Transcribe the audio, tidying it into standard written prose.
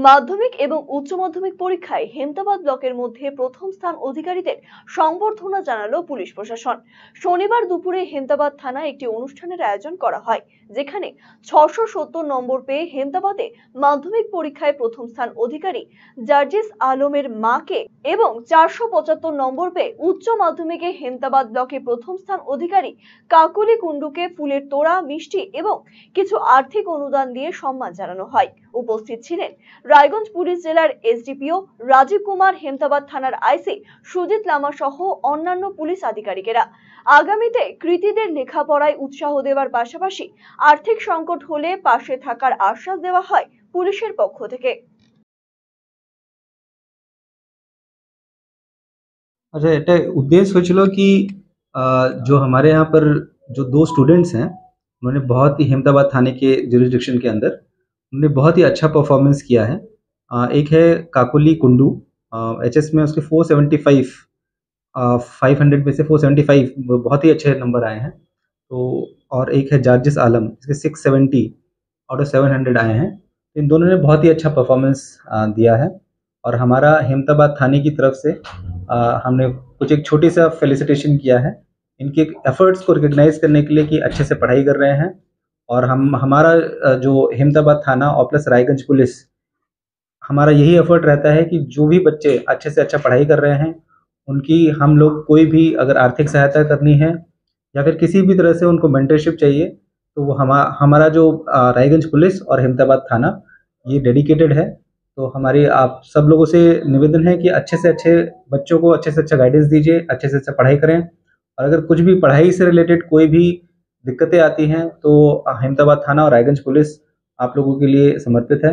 মাধ্যমিক এবং উচ্চ মাধ্যমিক পরীক্ষায় হেমতাবাদ ব্লকের মধ্যে প্রথম স্থান অধিকারীদের সংবর্ধনা জানালো পুলিশ প্রশাসন। শনিবার দুপুরে হেমতাবাদ থানায় একটি অনুষ্ঠানের আয়োজন করা হয়, যেখানে 670 নম্বর পেয়ে হেমতাবাদে মাধ্যমিক পরীক্ষায় প্রথম স্থান অধিকারী জার্জিস আলমের মাকে এবং 475 নম্বর পেয়ে উচ্চ মাধ্যমিকে হেমতাবাদ ব্লকে প্রথম স্থান অধিকারী কাকুলি কুন্ডুকে ফুলের তোড়া, মিষ্টি এবং কিছু আর্থিক অনুদান দিয়ে সম্মান জানানো হয়। উপস্থিত ছিলেন রায়গঞ্জ পুলিশ জেলার এসডিপিও রাজীব কুমার, হেমতাবাদ থানার আইসি সুজিত লামা সহ অন্যান্য পুলিশ আধিকারিকেরা। আগামীতে কৃতীদের লেখাপড়ায় উৎসাহ দেওয়ার পাশাপাশি আর্থিক সংকট হলে পাশে থাকার আশ্বাস দেওয়া হয় পুলিশের পক্ষ থেকে। अच्छा, এটা उद्देश्य হয়েছিল कि जो हमारे यहाँ पर जो 2 स्टूडेंट्स हैं, उन्होंने बहुत ही हेमताबाद थाने के जुरिसडिक्शन के अंदर उन्होंने बहुत ही अच्छा परफॉर्मेंस किया है। एक है काकोली कुंडू, एचएस में उसके 475 500 में से 475 बहुत ही अच्छे नंबर आए हैं। तो और एक है जार्जिस आलम, इसके 670 आउट ऑफ 700 आए हैं। इन दोनों ने बहुत ही अच्छा परफॉर्मेंस दिया है और हमारा हेमताबाद थाने की तरफ से हमने कुछ एक छोटी सा फेलिसिटेशन किया है इनके एफर्ट्स को रिकग्नाइज करने के लिए कि अच्छे से पढ़ाई कर रहे हैं। और हमारा जो हेमताबाद थाना और प्लस रायगंज पुलिस, हमारा यही एफर्ट रहता है कि जो भी बच्चे अच्छे से अच्छा पढ़ाई कर रहे हैं उनकी हम लोग कोई भी अगर आर्थिक सहायता करनी है या फिर किसी भी तरह से उनको मेंटरशिप चाहिए तो वो हमारा जो रायगंज पुलिस और हेमताबाद थाना ये डेडिकेटेड है। तो हमारी आप सब लोगों से निवेदन है कि अच्छे से अच्छे बच्चों को अच्छे से अच्छा गाइडेंस दीजिए, अच्छे से अच्छा पढ़ाई करें। और अगर कुछ भी पढ़ाई से रिलेटेड कोई भी दिक्कतें आती हैं तो हेमताबाद थाना और रायगंज पुलिस आप लोगों के लिए समर्पित है।